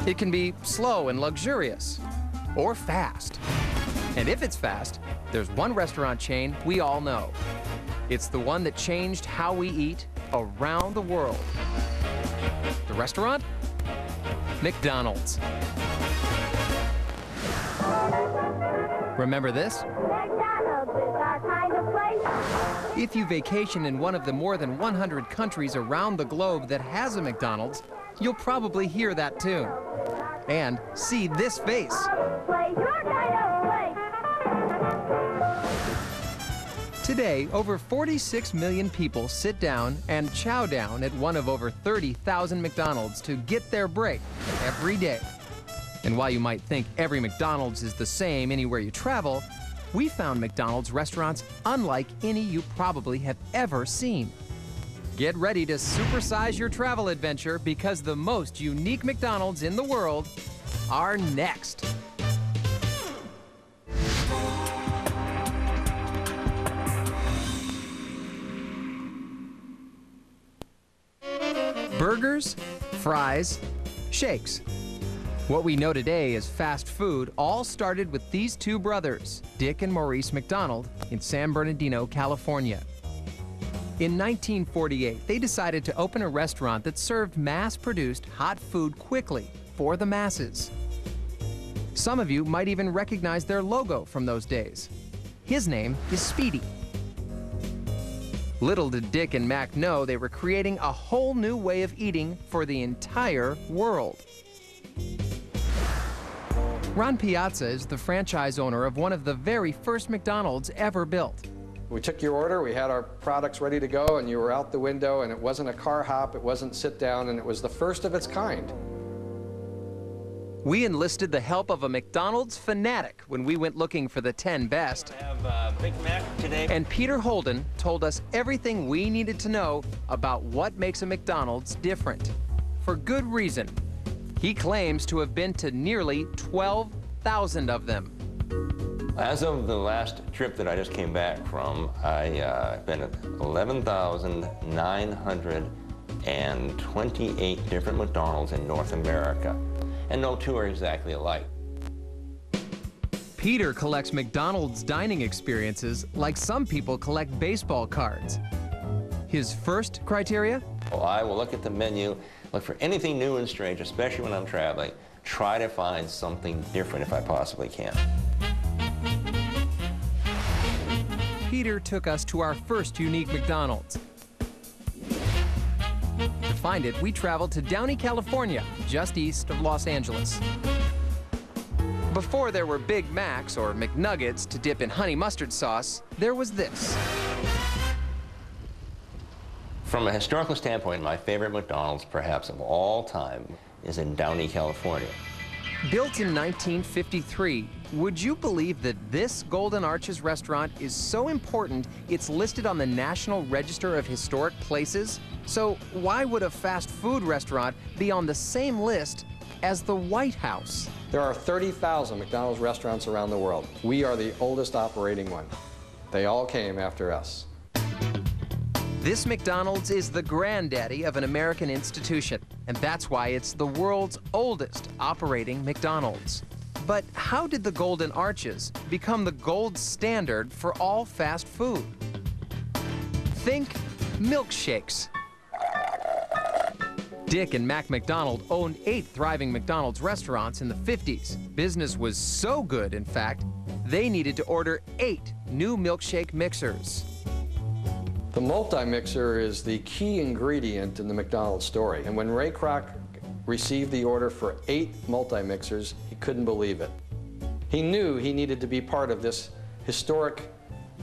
It can be slow and luxurious, or fast. And if it's fast, there's one restaurant chain we all know. It's the one that changed how we eat around the world. The restaurant? McDonald's. Remember this? McDonald's is our kind of place. If you vacation in one of the more than 100 countries around the globe that has a McDonald's, you'll probably hear that tune and see this face. Play your kind of place. Today, over 46 million people sit down and chow down at one of over 30,000 McDonald's to get their break every day. And while you might think every McDonald's is the same anywhere you travel, we found McDonald's restaurants unlike any you probably have ever seen. Get ready to supersize your travel adventure because the most unique McDonald's in the world are next. Burgers, fries, shakes. What we know today as fast food all started with these two brothers, Dick and Maurice McDonald, in San Bernardino, California. In 1948, they decided to open a restaurant that served mass-produced hot food quickly for the masses. Some of you might even recognize their logo from those days. His name is Speedy. Little did Dick and Mac know they were creating a whole new way of eating for the entire world. Ron Piazza is the franchise owner of one of the very first McDonald's ever built. We took your order, we had our products ready to go, and you were out the window, and it wasn't a car hop, it wasn't sit down, and it was the first of its kind. We enlisted the help of a McDonald's fanatic when we went looking for the 10 best. Have Big Mac today. And Peter Holden told us everything we needed to know about what makes a McDonald's different. For good reason. He claims to have been to nearly 12,000 of them. As of the last trip that I just came back from, I've been at 11,928 different McDonald's in North America. And no two are exactly alike. Peter collects McDonald's dining experiences like some people collect baseball cards. His first criteria? Well, I will look at the menu, look for anything new and strange, especially when I'm traveling. Try to find something different if I possibly can. Peter took us to our first unique McDonald's. To find it, we traveled to Downey, California, just east of Los Angeles. Before there were Big Macs or McNuggets to dip in honey mustard sauce, there was this. From a historical standpoint, my favorite McDonald's, perhaps of all time, is in Downey, California. Built in 1953, would you believe that this Golden Arches restaurant is so important it's listed on the National Register of Historic Places? So why would a fast food restaurant be on the same list as the White House? There are 30,000 McDonald's restaurants around the world. We are the oldest operating one. They all came after us. This McDonald's is the granddaddy of an American institution, and that's why it's the world's oldest operating McDonald's. But how did the Golden Arches become the gold standard for all fast food? Think milkshakes. Dick and Mac McDonald owned 8 thriving McDonald's restaurants in the 50s. Business was so good, in fact, they needed to order 8 new milkshake mixers. The multi-mixer is the key ingredient in the McDonald's story. And when Ray Kroc received the order for 8 multi-mixers, he couldn't believe it. He knew he needed to be part of this historic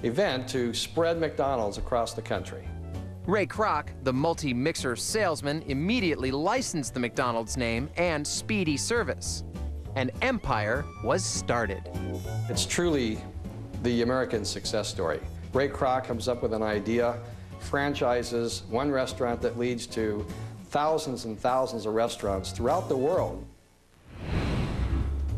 event to spread McDonald's across the country. Ray Kroc, the multi-mixer salesman, immediately licensed the McDonald's name and speedy service. An empire was started. It's truly the American success story. Ray Kroc comes up with an idea, franchises one restaurant that leads to thousands and thousands of restaurants throughout the world.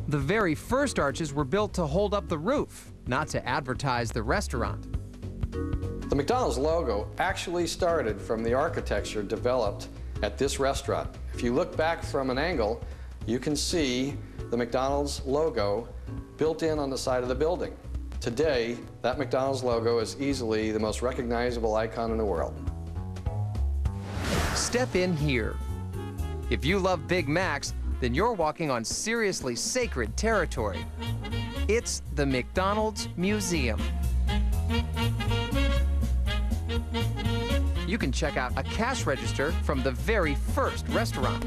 The very first arches were built to hold up the roof, not to advertise the restaurant. The McDonald's logo actually started from the architecture developed at this restaurant. If you look back from an angle, you can see the McDonald's logo built in on the side of the building. Today, that McDonald's logo is easily the most recognizable icon in the world. Step in here. If you love Big Macs, then you're walking on seriously sacred territory. It's the McDonald's Museum. You can check out a cash register from the very first restaurant.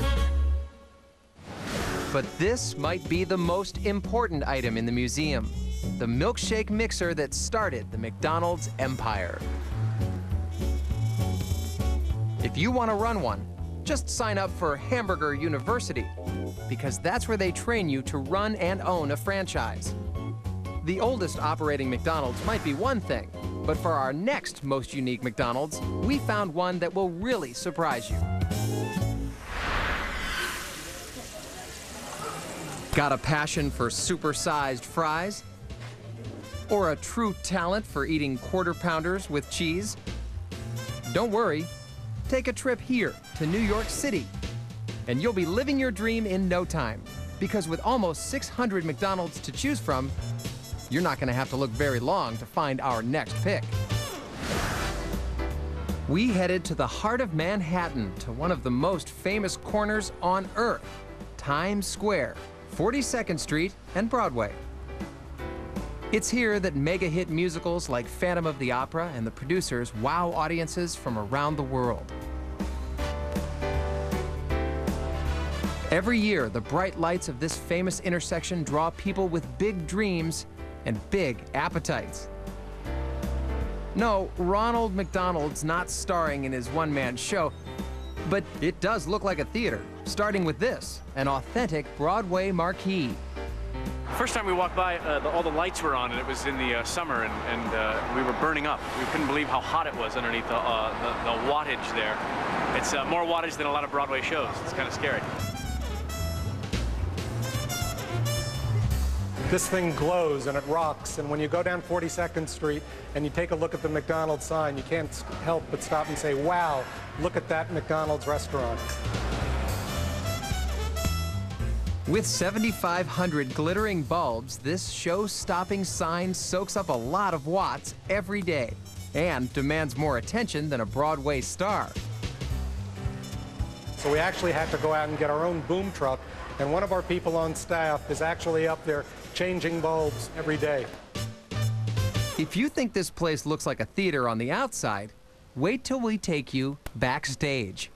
But this might be the most important item in the museum, the milkshake mixer that started the McDonald's empire. If you want to run one, just sign up for Hamburger University, because that's where they train you to run and own a franchise. The oldest operating McDonald's might be one thing, but for our next most unique McDonald's, we found one that will really surprise you. Got a passion for supersized fries? Or a true talent for eating quarter pounders with cheese? Don't worry, take a trip here to New York City, and you'll be living your dream in no time, because with almost 600 McDonald's to choose from, you're not gonna have to look very long to find our next pick. We headed to the heart of Manhattan to one of the most famous corners on Earth, Times Square, 42nd Street and Broadway. It's here that mega hit musicals like Phantom of the Opera and the producers wow audiences from around the world. Every year, the bright lights of this famous intersection draw people with big dreams and big appetites. No, Ronald McDonald's not starring in his one-man show, but it does look like a theater, starting with this, an authentic Broadway marquee. First time we walked by, all the lights were on, and it was in the summer, and we were burning up. We couldn't believe how hot it was underneath the wattage there. It's more wattage than a lot of Broadway shows. It's kind of scary. This thing glows and it rocks, and when you go down 42nd Street and you take a look at the McDonald's sign, you can't help but stop and say, wow, look at that McDonald's restaurant. With 7,500 glittering bulbs, this show-stopping sign soaks up a lot of watts every day and demands more attention than a Broadway star. So we actually had to go out and get our own boom truck, and one of our people on staff is actually up there changing bulbs every day. If you think this place looks like a theater on the outside, wait till we take you backstage.